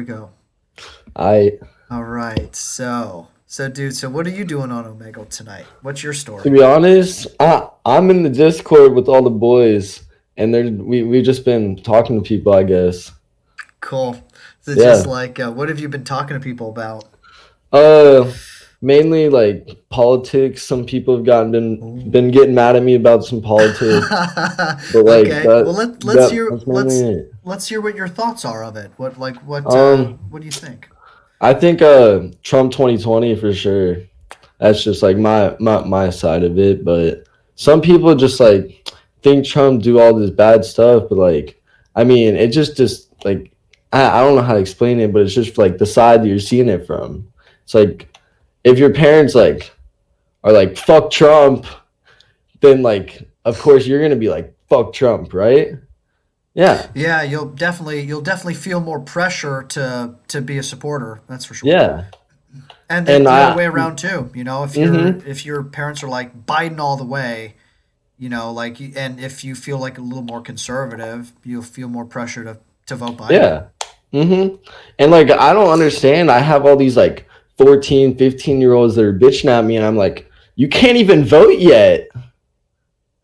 go. I, All right. Dude, so what are you doing on Omegle tonight? What's your to story? be honest, I'm in the Discord with all the boys, and we've just been talking to people, I guess. Cool. So just Yeah. like, what have you been talking to people about? Uh, Mainly like politics. Some people have gotten Ooh. been getting mad at me about some politics, but like Okay. Well, that's mainly it. let's hear what your thoughts are of it. Um, What do you think? I think Trump 2020 for sure. That's just like my side of it. But some people just like think Trump do all this bad stuff, but like I mean, it just like I don't know how to explain it, but it's just like the side that you're seeing it from. It's like if your parents like are like fuck Trump, then like of course you're gonna be like fuck Trump, right? Yeah, Yeah, you'll definitely feel more pressure to be a supporter. That's for sure. yeah, And then and the other I. way around too. Mm-hmm. If your parents are like Biden all the way, and if you feel like a little more conservative, you'll feel more pressure to vote Biden. Yeah. Mm-hmm. And like I don't understand. I have all these like 14, 15 year olds that are bitching at me and I'm like, you can't even vote yet,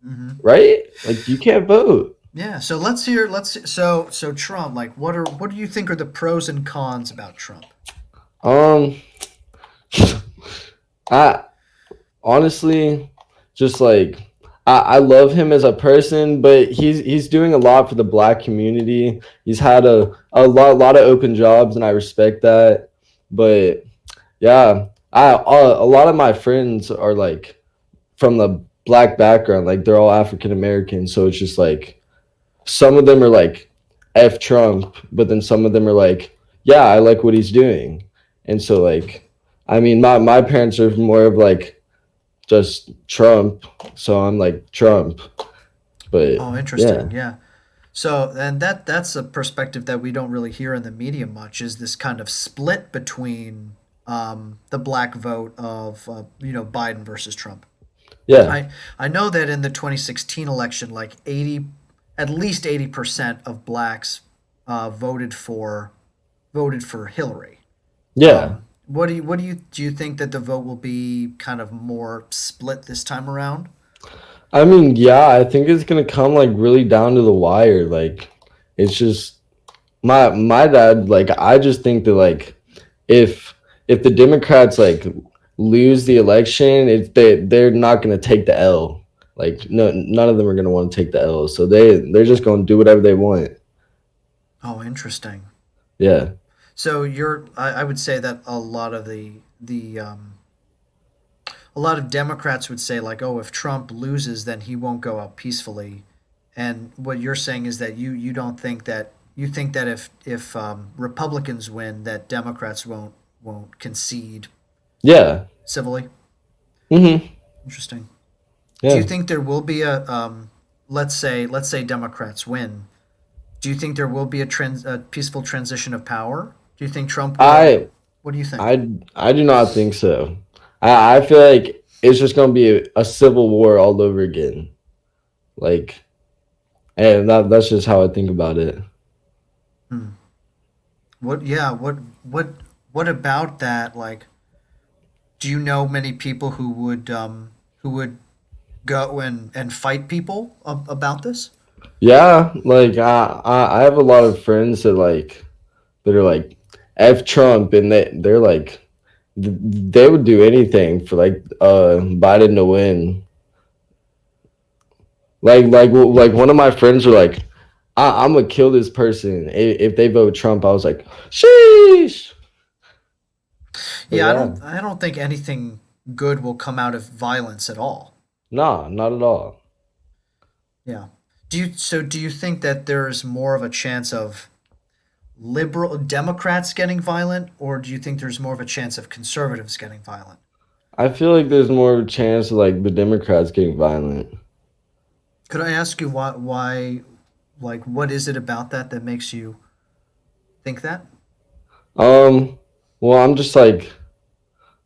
Hmm. right? Like you can't vote. Yeah. So so Trump. Like, what do you think are the pros and cons about Trump? Um I honestly just like I love him as a person, but he's doing a lot for the black community. He's had a lot of open jobs and I respect that. But yeah, a lot of my friends are like from the black background, like they're all African American. So it's just like some of them are like F Trump, but then some of them are like, yeah, I like what he's doing. And so like I mean my parents are more of like just Trump, so I'm like Trump. But Oh, yeah. interesting. Yeah. So, and that's a perspective that we don't really hear in the media much. Is this kind of split between the black vote of Biden versus Trump? Yeah. I know that in the 2016 election, like 80, at least 80% of blacks voted for Hillary. Yeah. Do you think that the vote will be kind of more split this time around? I mean, yeah, I think it's gonna come like really down to the wire. Like it's just my dad, like I just think that like if if the Democrats like lose the election, they're not gonna take the L. Like no, none of them are gonna want to take the L. So they're just gonna do whatever they want. Oh, interesting. Yeah. So I would say that a lot of Democrats would say like, oh, if Trump loses, then he won't go out peacefully. And what you're saying is that you don't think that you think that if Republicans win, that Democrats won't concede Yeah. civilly. Mm-hmm. Interesting. Do you Yeah. think there will be a let's say Democrats win? Do you think there will be a peaceful transition of power? Do you think Trump will? I What do you think? I do not think so. I feel like it's just gonna be a civil war all over again. Like, and that's just how I think about it. Hmm. What? Yeah. What about that? Like, do you know many people who would go and fight people about this? Yeah, like I have a lot of friends that are like F Trump, and they're like they would do anything for like Biden to win. Like one of my friends were like, I'm gonna kill this person if they vote Trump. I was like, sheesh. But Yeah, yeah, I don't think anything good will come out of violence at all. nah, not at all. Yeah. Do you think that there's more of a chance of liberal Democrats getting violent, or do you think there's more of a chance of conservatives getting violent? I feel like there's more of a chance of like the Democrats getting violent. Could I ask you like, what is it about that makes you think that? Um, well, I'm just like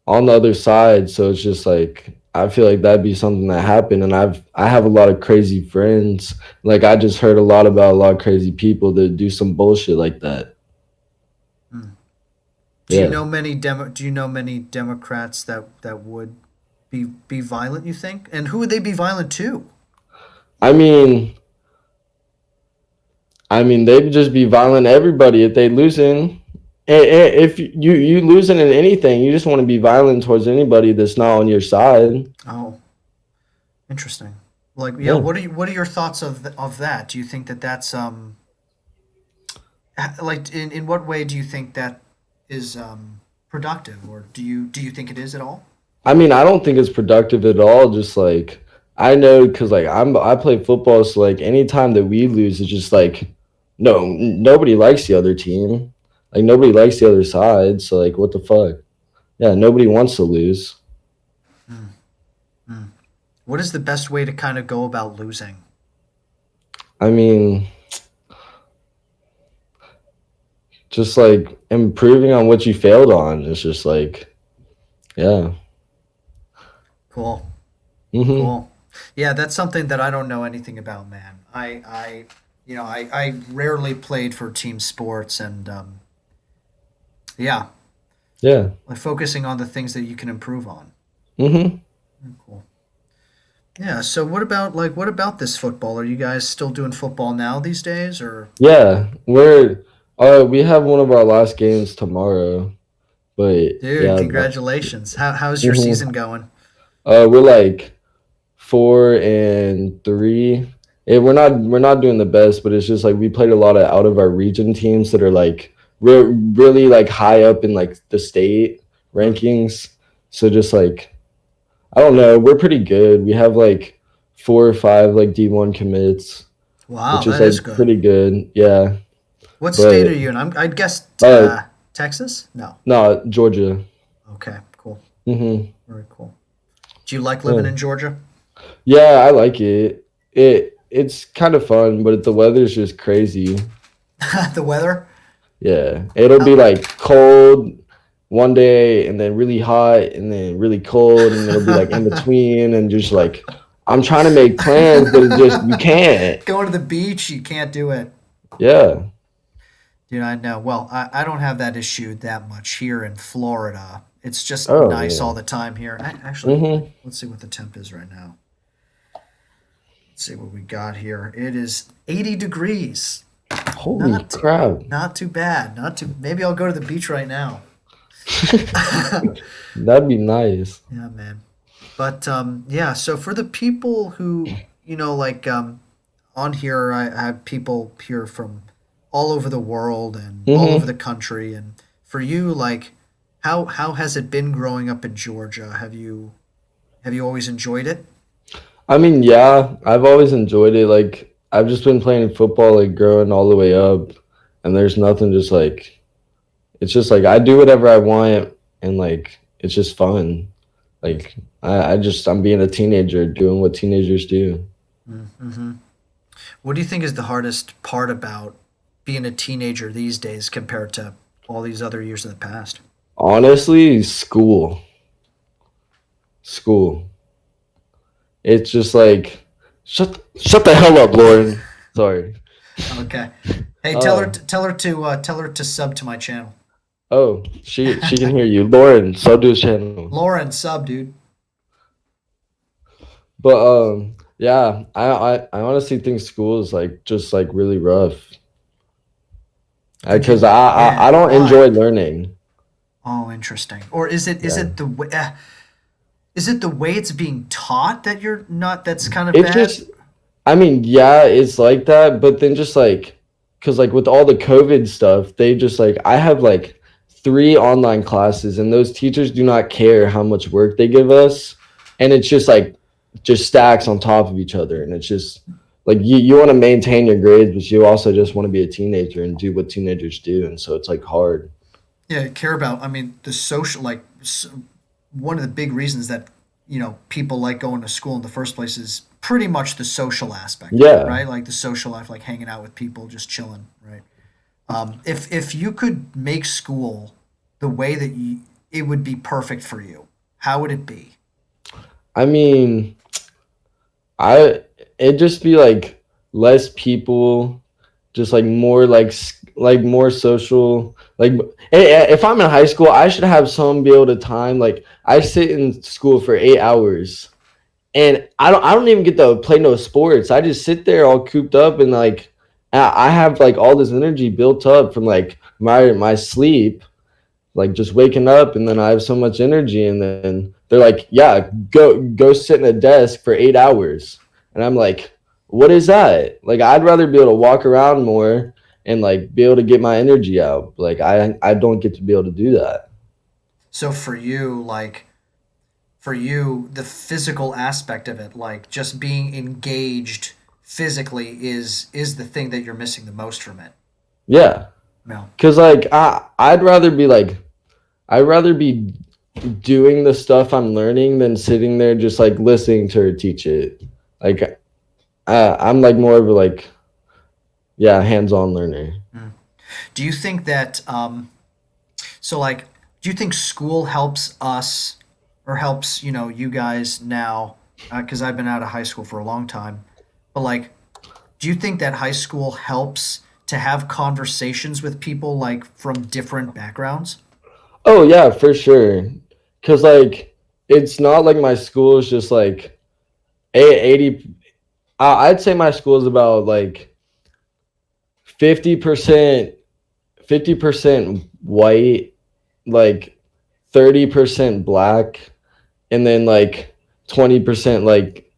on the other side, so it's just like I feel like that'd be something that happened, and I have a lot of crazy friends. Like I just heard a lot about a lot of crazy people that do some bullshit like that. Mm. Yeah. Do you know many Democrats that would be violent, you think? And who would they be violent to? I mean, they'd just be violent to everybody if they losing. If you losing in anything, you just want to be violent towards anybody that's not on your side. Oh, interesting. Like, yeah, Yeah. what are your thoughts of that? Do you think that that's like in what way do you think that is productive, or do you think it is at all? I mean, I don't think it's productive at all. Just like I know, because like I play football, so like anytime that we lose, it's just like nobody likes the other team. Like nobody likes the other side. So like, what the fuck? Yeah, nobody wants to lose. Mm, mm. What is the best way to kind of go about losing? I mean, just like improving on what you failed on. It's just like, yeah. Cool. Hmm. Cool. Yeah, that's something that I don't know anything about, man. I rarely played for team sports, and yeah, Yeah. like focusing on the things that you can improve on. Hmm. Cool. Yeah. So what about this football? Are you guys still doing football now these days, or Yeah. We have one of our last games tomorrow, but dude? yeah. Congratulations. How's your Mhm. season going? We're like 4-3. We're not doing the best, but it's just like we played a lot of out of our region teams that are like really like high up in like the state Hmm. rankings. So just like I don't know, we're pretty good. We have like 4 or 5 like D1 commits, Wow, which is that like is good. pretty good. Yeah, What state but are you in? I'd guess uh Texas. No. no, Georgia. Okay. Cool. Hmm. Very cool. Do you like living Yeah. in Georgia? Yeah, I like it. It's kind of fun, but the weather's just crazy. The weather? Yeah, it'll be How? like cold one day and then really hot and then really cold and it'll be like in between and just like I'm trying to make plans, but it just you can't. Going to the beach, you can't do it. Yeah. Dude, I know. Well, I don't have that issue that much here in Florida. It's just Oh nice all yeah. the time here. Actually, Hmm. let's see what the temp is right now. Let's see what we got here. It is 80 degrees. Holy Not too, crap. not too bad. Not too. Maybe I'll go to the beach right now. That'd be nice. Yeah, man. But yeah. So for the people who like on here, I have people here from all over the world and all over Hmm. the country. And for you, like, how has it been growing up in Georgia? Have you always enjoyed it? I mean, yeah, I've always enjoyed it. Like I've just been playing football like growing all the way up and there's nothing just like it's just like I do whatever I want and like it's just fun. Like I'm being a teenager doing what teenagers do. Mm-hmm. What do you think is the hardest part about being a teenager these days compared to all these other years in the past? Honestly, school. It's just like shut the hell up, Lauren. Sorry. Okay. Hey, Uh tell her to sub to my channel. oh, she can hear you, Lauren. So do his channel. Lauren, sub, dude. But yeah, I honestly think school is like just like really rough Could because you? I Yeah. don't Why? enjoy learning. Oh, interesting. Or is Yeah. it the way? Is it the way it's being taught that you're not? That's kind of It's bad. just I mean, yeah, it's like that, but then just like, cause like with all the COVID stuff, they just like, I have like 3 online classes, and those teachers do not care how much work they give us, and it's just like, just stacks on top of each other, and it's just like you want to maintain your grades, but you also just want to be a teenager and do what teenagers do, and so it's like hard. Yeah, care about. I mean, the social like one of the big reasons that people like going to school in the first place is pretty much the social aspect of it, Yeah. right? Like the social life, like hanging out with people, just chilling, right? If you could make school the way that it would be perfect for you, how would it be? I mean, I it'd just be like less people, just like more like like more social. Like if I'm in high school, I should have someone be able to time. Like I sit in school for 8 hours, and I don't even get to play no sports. I just sit there all cooped up, and like I have like all this energy built up from like my sleep, like just waking up, and then I have so much energy, and then they're like, yeah, go sit in a desk for 8 hours, and I'm like, what is that? Like I'd rather be able to walk around more and like be able to get my energy out. Like I don't get to be able to do that. So for you, the physical aspect of it, like just being engaged physically, is the thing that you're missing the most from it. Yeah, No. because like I'd rather be doing the stuff I'm learning than sitting there just like listening to her teach it. Like I'm like more of a like, yeah, hands-on learner. Mm. Do you think that so like do you think school helps us or helps, you guys now, cuz I've been out of high school for a long time. But like do you think that high school helps to have conversations with people like from different backgrounds? Oh yeah, for sure. Cause like it's not like my school is just like 80. I'd say my school is about like 50%, 50% white, like 30% black, and then like 20% like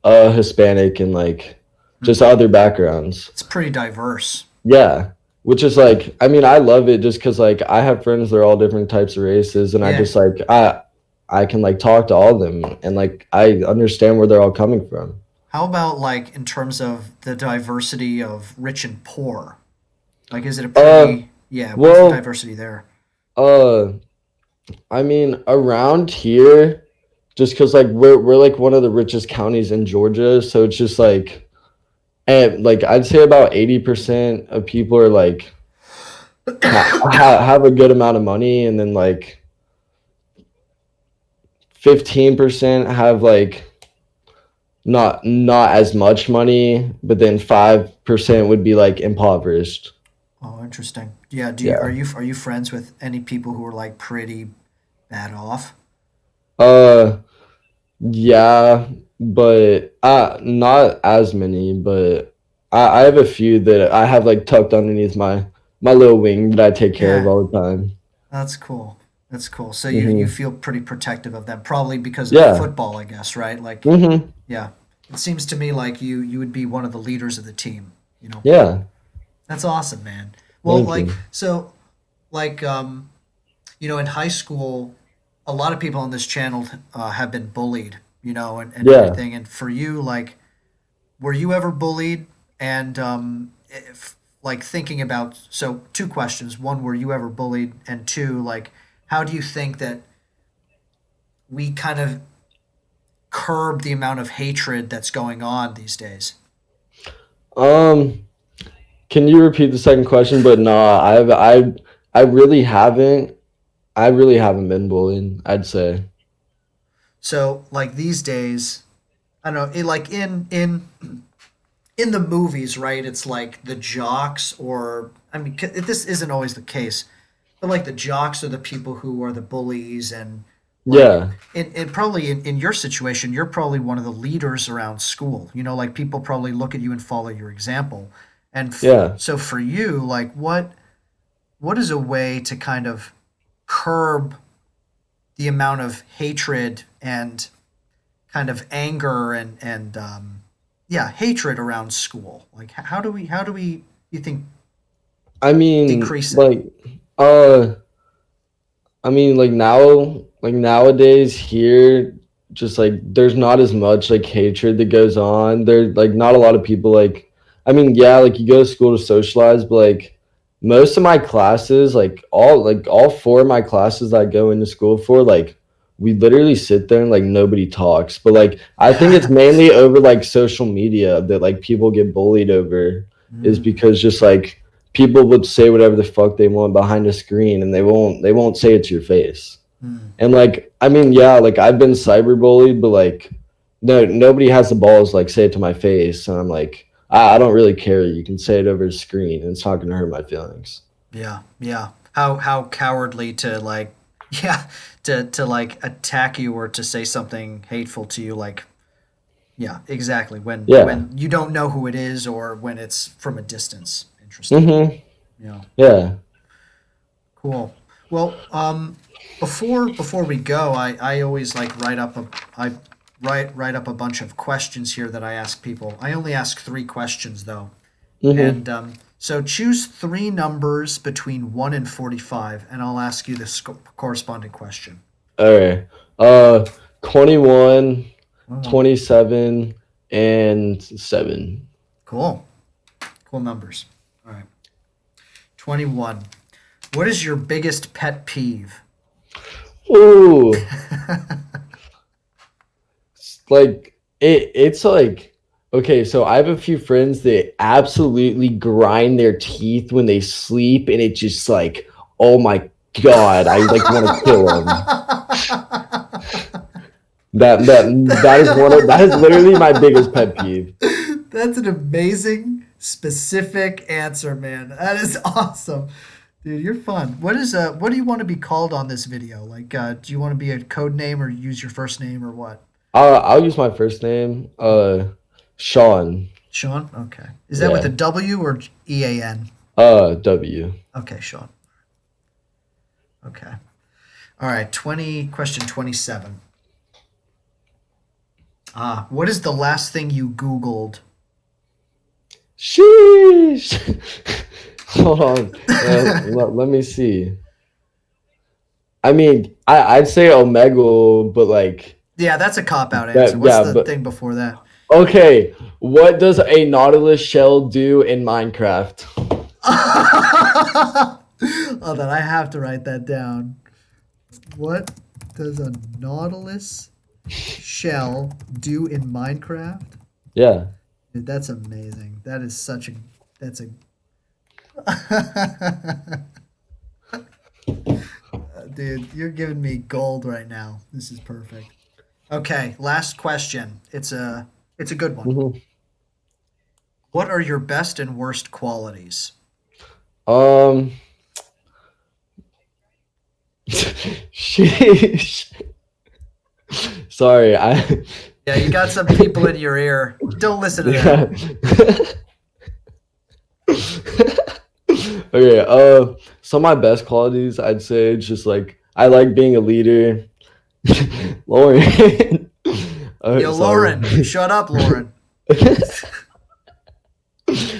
Hispanic and like Hmm. just other backgrounds. It's pretty diverse. Yeah. Which is like, I mean, I love it just because like I have friends that are all different types of races, and I Yeah. just like I can like talk to all of them, and like I understand where they're all coming from. How about like in terms of the diversity of rich and poor? Like, is it a Uh pretty, yeah, what's the well, diversity there? uh I mean around here, just because like we're like one of the richest counties in Georgia, so it's just like, and like I'd say about 80% of people are like have a good amount of money, and then like 15% have like not as much money, but then 5% would be like impoverished. Oh, interesting. Yeah, do you Yeah. are you friends with any people who are like pretty bad off? Uh yeah, but not as many, but I have a few that I have like tucked underneath my little wing that I take care of Yeah, all the time. that's cool. That's cool. So you Hmm. feel pretty protective of them, probably because of Yeah. football, I guess, right? Like, Hmm. yeah. It seems to me like you would be one of the leaders of the team. Yeah. That's awesome, man. Well, Thank like you. so like in high school, a lot of people on this channel have been bullied, and Yeah. everything. And for you, like, were you ever bullied? And if, like, thinking about, so two questions: one, were you ever bullied? And two, like, how do you think that we kind of curb the amount of hatred that's going on these days? Um, can you repeat the second question? But nah, I really haven't. I really haven't been bullied, I'd say. So, like these days, I don't know, like in the movies, right? It's like the jocks, or I mean, this isn't always the case, but like the jocks are the people who are the bullies, and like, Yeah. and probably in your situation, you're probably one of the leaders around school. Like people probably look at you and follow your example, and Yeah. so for you, like what is a way to kind of curb the amount of hatred and kind of anger and yeah, hatred around school. Like how do we you think I mean, decrease it? uh I mean, like nowadays here, just like there's not as much like hatred that goes on. There's like not a lot of people like, I mean, yeah, like you go to school to socialize, but like most of my classes, like all four of my classes that I go into school for, like we literally sit there and like nobody talks. But like I think it's mainly over like social media that like people get bullied over, is Mm, because just like people would say whatever the fuck they want behind a screen, and they won't say it to your face. mm, And like I mean, yeah, like I've been cyberbullied, but like nobody has the balls to, like say it to my face, and I'm like I don't really care. You can say it over a screen, and it's not gonna hurt my feelings. Yeah, yeah. How cowardly to like yeah, to like attack you or to say something hateful to you like yeah, exactly. Yeah. When you don't know who it is or when it's from a distance. Interesting. Mm-hmm. Yeah. Yeah. Cool. Well, before we go, I always like I write up a bunch of questions here that I ask people. I only ask three questions though, Mm-hmm. and so choose three numbers between 1 and 45, and I'll ask you the corresponding question. All right. Uh, 21, Oh, 27, and 7. cool. Cool numbers. All right. 21. What is your biggest pet peeve? Ooh, it's like, okay, so I have a few friends that absolutely grind their teeth when they sleep, and it just like, oh my god, I like want to kill them. That is that is literally my biggest pet peeve. That's an amazing, specific answer, man. That is awesome. Dude, you're fun. What do you want to be called on this video? Like do you want to be a code name or use your first name or what? I'll use my first name, Shawn. Sean? Okay. Is that with a Yeah. W or EAN? W. Okay, Sean. Okay. All right, 20 question 27. What is the last thing you googled? Sheesh. Hold on. Let me see. I mean, I'd say Omegle, but like Yeah, that's a cop out answer. that. What's Yeah, the but thing before that? okay. What does a Nautilus shell do in Minecraft? Hold on, I have to write that down. What does a Nautilus shell do in Minecraft? Yeah. Dude, that's amazing. That is such a that's a dude, you're giving me gold right now. This is perfect. Okay, last question. It's a good one. Mhm. What are your best and worst qualities? Um. Sheesh. Sorry, I. Yeah, you got some people in your ear. Don't listen to them. Yeah. Okay. Some of my best qualities, I'd say, it's just like I like being a leader. Lauren. Yo, Sorry. Lauren, shut up, Lauren.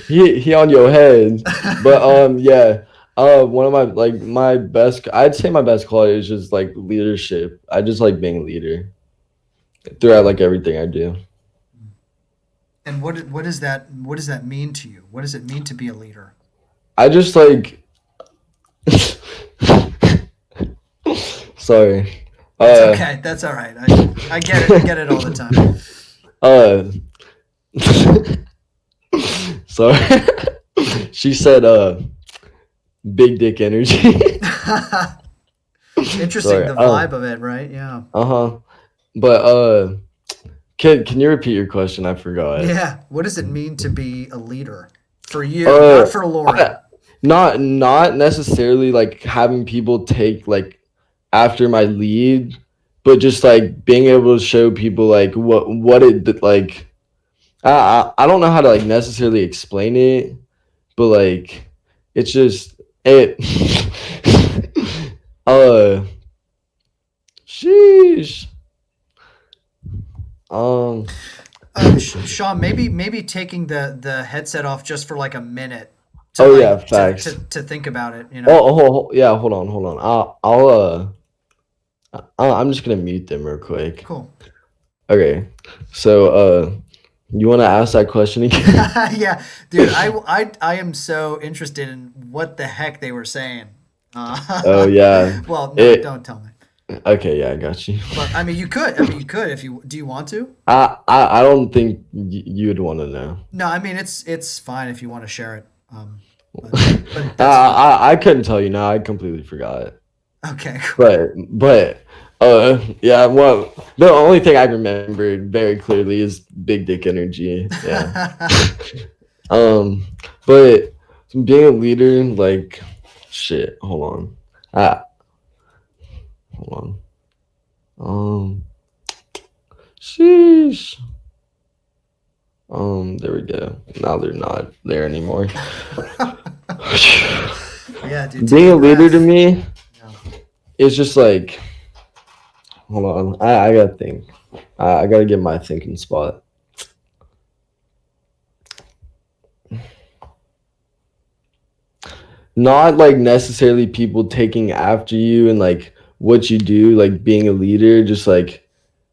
He on your head. But yeah. One of my like my best I'd say my best quality is just like leadership. I just like being a leader throughout like everything I do. And what does that mean to you? What does it mean to be a leader? I just like sorry. That's Uh okay. That's all right. I get it. I get it all the time. uh sorry. She said big dick energy. Interesting, Sorry. the vibe of it, right? Yeah. Uh-huh. But can you repeat your question? I forgot. Yeah. What does it mean to be a leader for you, Uh not for I, Lauren? not necessarily like having people take like after my lead, but just like being able to show people like what it like I don't know how to like necessarily explain it, but like it's just it uh sheesh. Um Sean, maybe taking the headset off just for like a minute to oh yeah, like facts. to think about it. You Oh, know. yeah, hold on. I'm just gonna mute them real quick. Cool. Okay. So you wanna ask that question again? Yeah, dude. I am so interested in what the heck they were saying. Oh yeah. Well, no, It don't tell me. okay, yeah, I got you. But I mean, you could. I mean, you could if you. Do you want to? I don't think you'd want to know. No, I mean it's fine if you want to share it. But that's fine. I couldn't tell you now. I completely forgot. Okay, cool. But yeah. Well, the only thing I remembered very clearly is big dick energy. Yeah. Um, but being a leader, like, shit. Hold on. Ah, hold on. Sheesh. There we go. Now they're not there anymore. Yeah, dude, take Being a a leader to breath. me Yeah. is just like, hold on. I gotta think. I gotta get my thinking spot. Not like necessarily people taking after you and like what you do, like being a leader, just like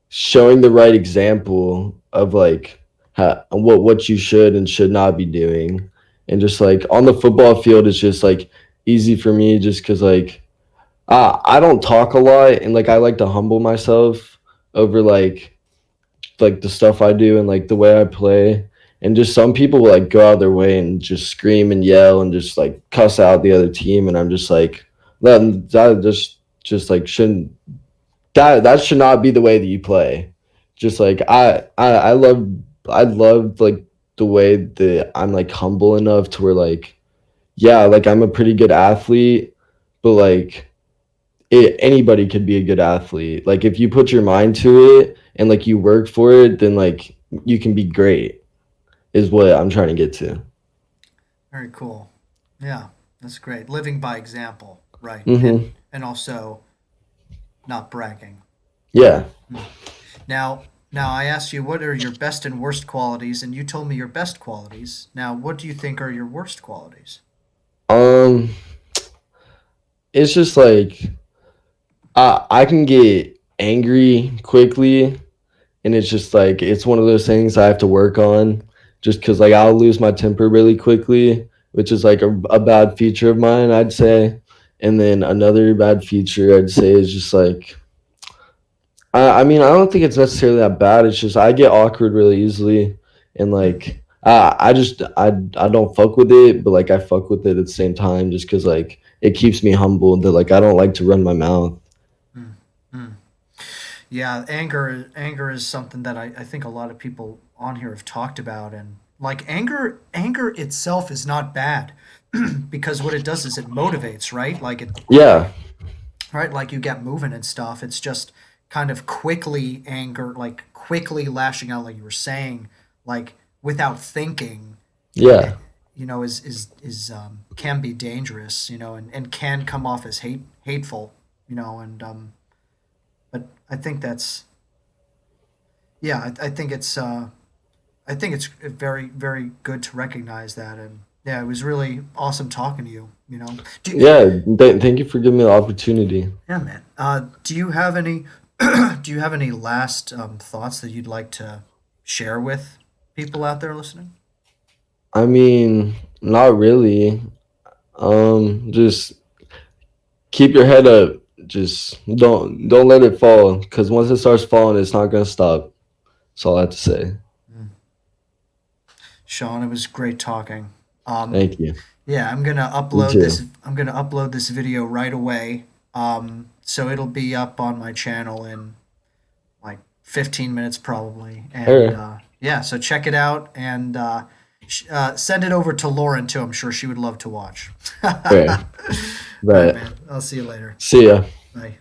showing the right example of like what you should and should not be doing. And just like on the football field, it's just like easy for me just because like I don't talk a lot and like I like to humble myself over like the stuff I do and like the way I play. And just some people will like go out of their way and just scream and yell and just like cuss out the other team. And I'm just like, that just like shouldn't that should not be the way that you play. Just like I love like the way that I'm like humble enough to where like yeah, like I'm a pretty good athlete, but like anybody could be a good athlete. Like if you put your mind to it and like you work for it, then like you can be great. Is what I'm trying to get to. Very cool. Yeah, that's great. Living by example, right? And Mm-hmm. also not bragging. Yeah. Hmm. Now, now I asked you what are your best and worst qualities, and you told me your best qualities. Now, what do you think are your worst qualities? Um. It's just like I can get angry quickly, and it's just like it's one of those things I have to work on. Just because like I'll lose my temper really quickly, which is like a bad feature of mine, I'd say. And then another bad feature I'd say is just like I mean, I don't think it's necessarily that bad. It's just I get awkward really easily, and Hmm. like I don't fuck with it, but like I fuck with it at the same time, just because like it keeps me humble. That like I don't like to run my mouth. Hmm. Hmm. Yeah, anger is something that I think a lot of people on here have talked about, and like anger itself is not bad because what it does is it motivates, right? Like it Yeah, right, like you get moving and stuff. It's just kind of quickly anger, like quickly lashing out, like you were saying, like without thinking, eh, yeah, is can be dangerous, and can come off as hateful, and but I think that's yeah, I think it's very very good to recognize that, and yeah, it was really awesome talking to you. yeah. Thank you for giving me the opportunity. Yeah, man. Do you have any do you have any last thoughts that you'd like to share with people out there listening? I mean, not really. Just keep your head up. Just don't let it fall, because once it starts falling, it's not gonna stop. That's all I have to say. Mm. Shawn, it was great talking. Um, Thank you. yeah, You too. I'm gonna upload this video right away. So it'll be up on my channel in like 15 minutes probably. All And right. yeah, so check it out and send it over to Lauren too. I'm sure she would love to watch. All All right. right, But man. I'll see you later. see ya. Bye.